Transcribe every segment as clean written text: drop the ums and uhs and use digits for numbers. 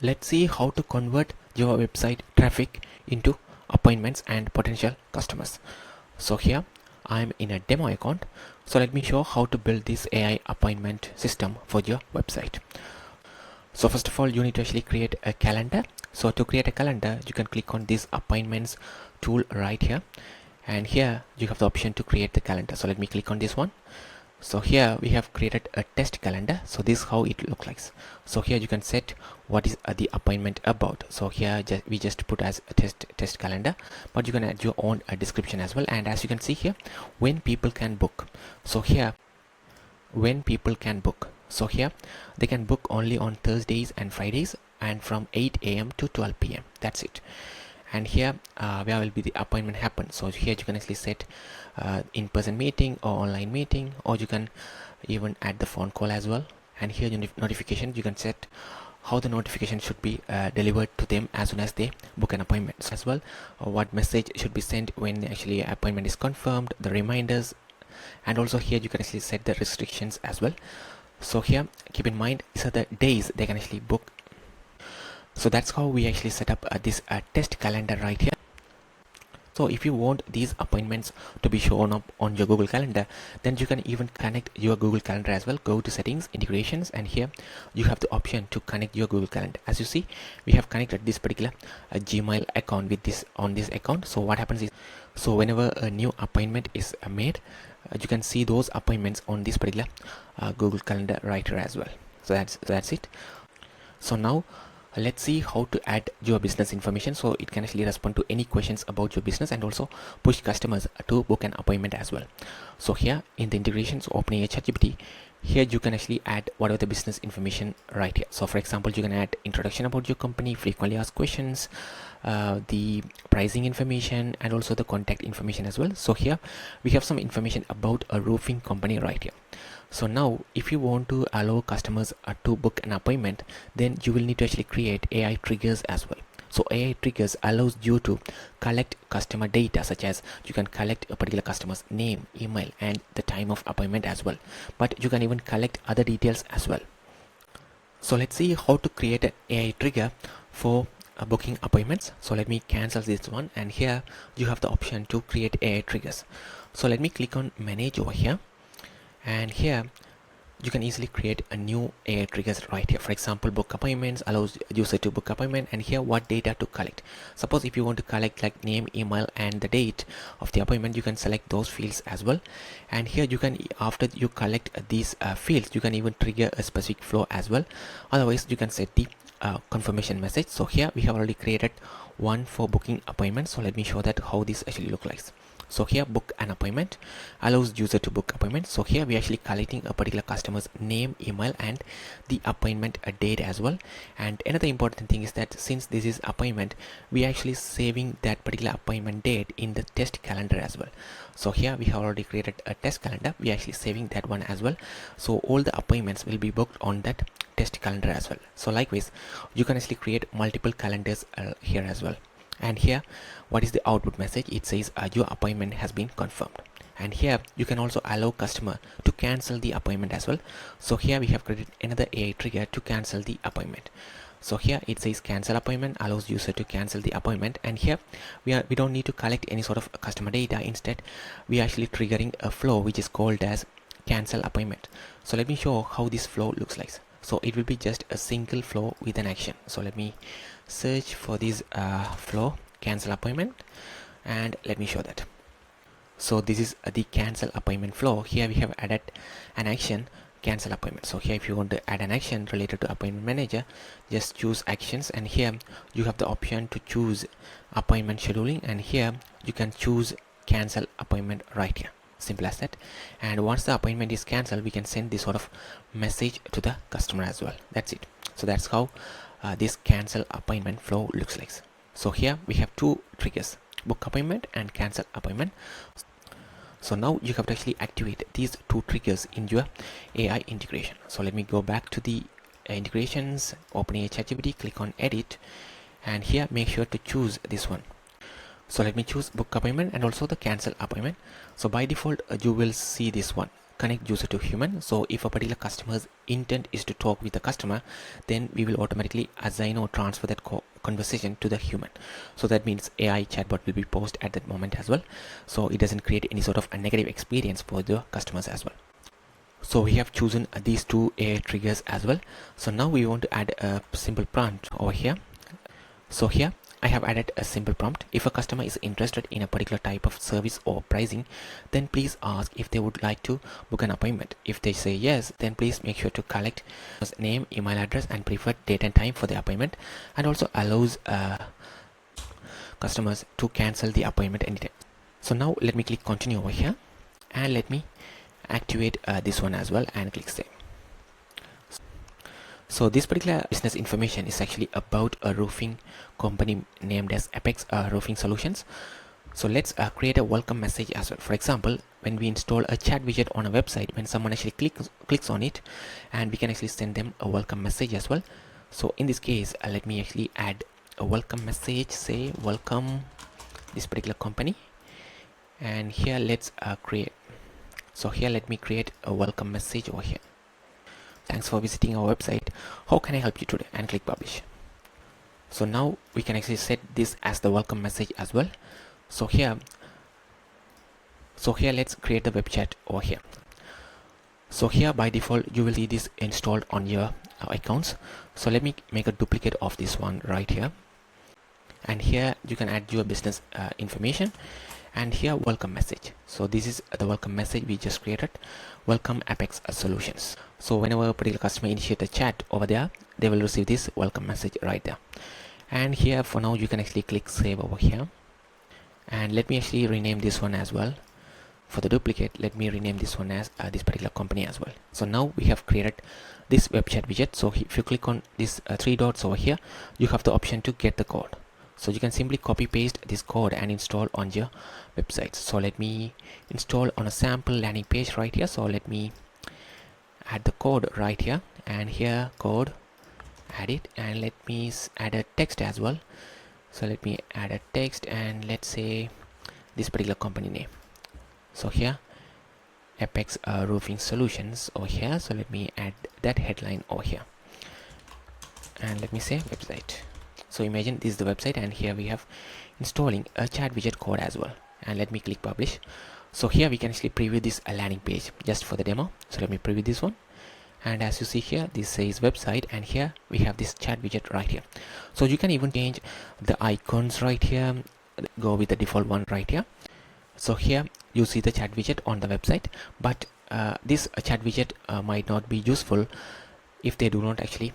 Let's see how to convert your website traffic into appointments and potential customers. So here I'm in a demo account. So let me show how to build this AI appointment system for your website. So first of all, you need to actually create a calendar. So to create a calendar, you can click on this appointments tool right here. And here you have the option to create the calendar. So let me click on this one. So here we have created a test calendar. So this is how it looks like. So here you can set what is the appointment about. So here we just put as a test calendar, but you can add your own description as well. And as you can see here, when people can book. So here when people can book. So here they can book only on Thursdays and Fridays and from 8 a.m. to 12 p.m. That's it. And here where will be the appointment happen. So here you can actually set in-person meeting or online meeting, or you can even add the phone call as well. And here notification, you can set how the notification should be delivered to them as soon as they book an appointment as well, or what message should be sent when actually appointment is confirmed, the reminders. And also here you can actually set the restrictions as well. So here keep in mind these are the days they can actually book. So that's how we actually set up this test calendar right here. So if you want these appointments to be shown up on your Google Calendar, then you can even connect your Google Calendar as well. Go to settings, integrations, and here you have the option to connect your Google Calendar. As you see, we have connected this particular Gmail account with this on this account. So what happens is, so whenever a new appointment is made, you can see those appointments on this particular Google Calendar right here as well. So that's it. So now let's see how to add your business information so it can actually respond to any questions about your business and also push customers to book an appointment as well. So here in the integrations, opening a ChatGPT, here you can actually add whatever the business information right here. So for example, you can add introduction about your company, frequently asked questions, the pricing information, and also the contact information as well. So here we have some information about a roofing company right here. So now if you want to allow customers to book an appointment, then you will need to actually create AI triggers as well. So AI triggers allows you to collect customer data, such as you can collect a particular customer's name, email, and the time of appointment as well. But you can even collect other details as well. So let's see how to create an AI trigger for booking appointments. So let me cancel this one, and here you have the option to create AI triggers. So let me click on manage over here. And here you can easily create a new AI triggers right here. For example, book appointments allows user to book appointment, and here what data to collect. Suppose if you want to collect like name, email, and the date of the appointment, you can select those fields as well. And here you can, after you collect these fields, you can even trigger a specific flow as well. Otherwise you can set the confirmation message. So here we have already created one for booking appointments. So let me show that how this actually looks like. So here book an appointment allows user to book appointment. So here we are actually collecting a particular customer's name, email, and the appointment date as well. And another important thing is that since this is appointment, we are actually saving that particular appointment date in the test calendar as well. So here we have already created a test calendar. We are actually saving that one as well. So all the appointments will be booked on that test calendar as well. So likewise, you can actually create multiple calendars here as well. And here what is the output message? It says your appointment has been confirmed. And here you can also allow customer to cancel the appointment as well. So here we have created another AI trigger to cancel the appointment. So here it says cancel appointment, allows user to cancel the appointment. And here we don't need to collect any sort of customer data. Instead we are actually triggering a flow which is called as cancel appointment. So let me show how this flow looks like. So it will be just a single flow with an action. So let me search for this flow, cancel appointment, and let me show that. So this is the cancel appointment flow. Here we have added an action, cancel appointment. So here if you want to add an action related to appointment manager, just choose actions, and here you have the option to choose appointment scheduling, and here you can choose cancel appointment right here. Simple as that. And once the appointment is cancelled, we can send this sort of message to the customer as well. That's it. So that's how this cancel appointment flow looks like. So here we have two triggers, book appointment and cancel appointment. So now you have to actually activate these two triggers in your AI integration. So let me go back to the integrations, open a ChatGPT, click on edit, and here make sure to choose this one. So let me choose book appointment and also the cancel appointment. So by default you will see this one, connect user to human. So if a particular customer's intent is to talk with the customer, then we will automatically assign or transfer that conversation to the human. So that means AI chatbot will be paused at that moment as well, so it doesn't create any sort of a negative experience for the customers as well. So we have chosen these two AI triggers as well. So now we want to add a simple prompt over here. So here I have added a simple prompt. If a customer is interested in a particular type of service or pricing, then please ask if they would like to book an appointment. If they say yes, then please make sure to collect name, email address, and preferred date and time for the appointment, and also allows customers to cancel the appointment anytime. So now let me click continue over here, and let me activate this one as well and click save. So this particular business information is actually about a roofing company named as Apex Roofing Solutions. So let's create a welcome message as well. For example, when we install a chat widget on a website, when someone actually clicks on it, and we can actually send them a welcome message as well. So in this case, let me actually add a welcome message, say welcome this particular company, and here let's create. So here let me create a welcome message over here. Thanks for visiting our website. How can I help you today? And click publish. So now we can actually set this as the welcome message as well. So here let's create the web chat over here. So here by default you will see this installed on your accounts. So let me make a duplicate of this one right here, and here you can add your business information, and here welcome message. So this is the welcome message we just created. Welcome Apex Solutions. So whenever a particular customer initiate a chat over there, they will receive this welcome message right there. And here for now you can actually click save over here, and let me actually rename this one as well. For the duplicate, let me rename this one as this particular company as well. So now we have created this web chat widget. So if you click on these three dots over here, you have the option to get the code. So you can simply copy paste this code and install on your website. So let me install on a sample landing page right here. So let me add the code right here, and here code, add it, and let me add a text as well. So let me add a text, and let's say this particular company name. So here Apex Roofing Solutions over here. So let me add that headline over here, and let me say website. So imagine this is the website, and here we have installing a chat widget code as well, and let me click publish. So here we can actually preview this landing page just for the demo. So let me preview this one, and as you see here, this says website, and here we have this chat widget right here. So you can even change the icons right here, go with the default one right here. So here you see the chat widget on the website, but this chat widget might not be useful if they do not actually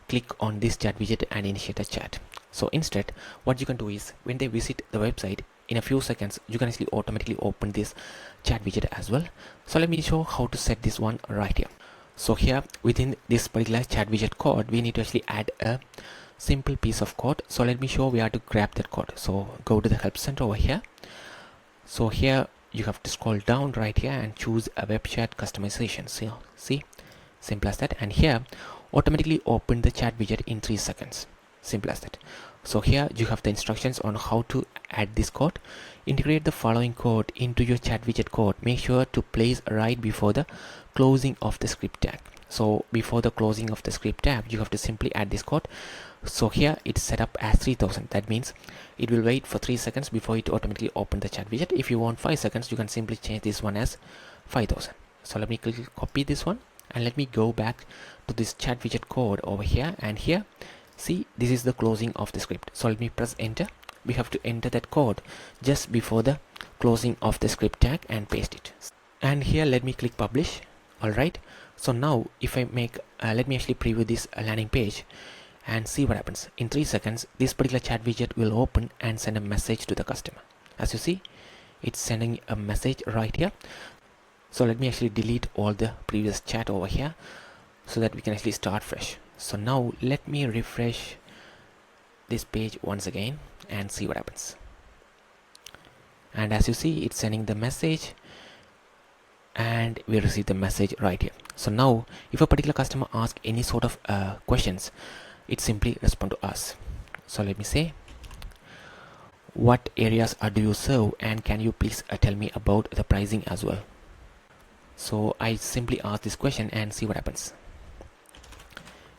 click on this chat widget and initiate a chat. So instead what you can do is, when they visit the website, in a few seconds you can actually automatically open this chat widget as well. So let me show how to set this one right here. So here within this particular chat widget code, we need to actually add a simple piece of code. So let me show where to grab that code. So go to the help center over here. So here you have to scroll down right here and choose a web chat customization. So see, simple as that. And here automatically open the chat widget in 3 seconds. Simple as that. So here you have the instructions on how to add this code. Integrate the following code into your chat widget code. Make sure to place right before the closing of the script tag. So before the closing of the script tab, you have to simply add this code. So here it's set up as 3000. That means it will wait for 3 seconds before it automatically open the chat widget. If you want 5 seconds, you can simply change this one as 5000. So let me copy this one, and let me go back to this chat widget code over here, and here see, this is the closing of the script. So let me press enter. We have to enter that code just before the closing of the script tag and paste it. And here let me click publish. Alright, so now if I make let me actually preview this landing page and see what happens. In 3 seconds this particular chat widget will open and send a message to the customer. As you see, it's sending a message right here. So let me actually delete all the previous chat over here so that we can actually start fresh. So now let me refresh this page once again and see what happens. And as you see, it's sending the message, and we receive the message right here. So now if a particular customer asks any sort of questions, it simply respond to us. So let me say, what areas do you serve, and can you please tell me about the pricing as well. So I simply ask this question and see what happens.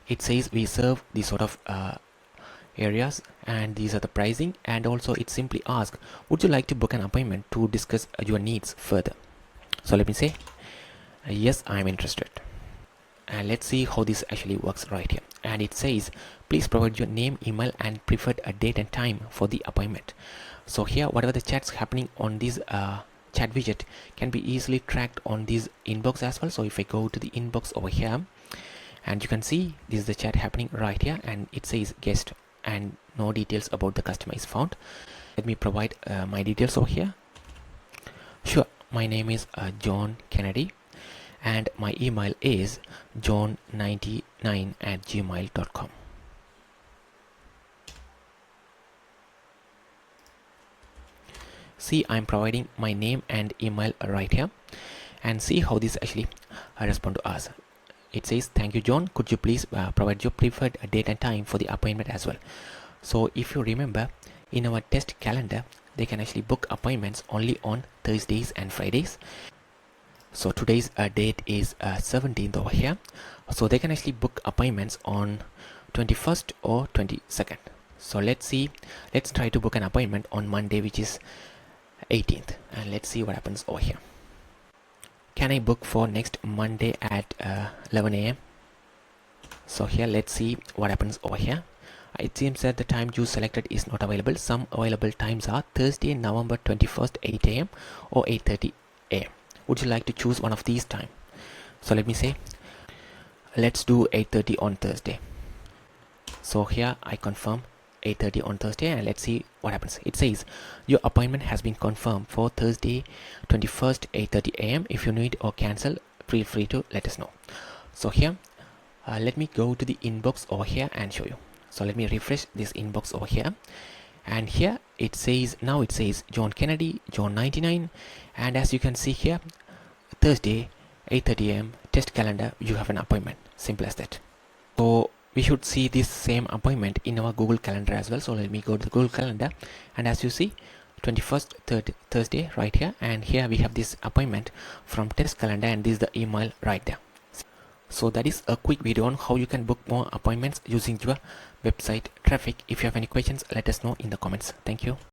It says we serve these sort of areas and these are the pricing, and also it simply asks, would you like to book an appointment to discuss your needs further? So let me say yes, I'm interested, and let's see how this actually works right here. And it says please provide your name, email, and preferred date and time for the appointment. So here whatever the chats happening on this chat widget can be easily tracked on this inbox as well. So if I go to the inbox over here, and you can see this is the chat happening right here, and it says guest and no details about the customer is found. Let me provide my details over here. Sure, my name is John Kennedy, and my email is john99@gmail.com. See, I'm providing my name and email right here, and see how this actually respond to us. It says thank you John, could you please provide your preferred date and time for the appointment as well. So if you remember, in our test calendar they can actually book appointments only on Thursdays and Fridays. So today's date is 17th over here, so they can actually book appointments on 21st or 22nd. So let's see, let's try to book an appointment on Monday, which is 18th, and let's see what happens over here. Can I book for next Monday at 11 a.m.? So here let's see what happens over here. It seems that the time you selected is not available. Some available times are Thursday, November 21st, 8 a.m. or 8:30 a.m. Would you like to choose one of these time? So let me say let's do 8:30 on Thursday. So here I confirm 8:30 on Thursday, and let's see what happens. It says your appointment has been confirmed for Thursday 21st 8:30 a.m. If you need or cancel, feel free to let us know. So here let me go to the inbox over here and show you. So let me refresh this inbox over here, and here it says, now it says John Kennedy, John 99, and as you can see here, Thursday 8:30 a.m. test calendar, you have an appointment. Simple as that. So we should see this same appointment in our Google Calendar as well. So let me go to the Google Calendar, and as you see 21st Thursday right here, and here we have this appointment from test calendar, and this is the email right there. So that is a quick video on how you can book more appointments using your website traffic. If you have any questions, let us know in the comments. Thank you.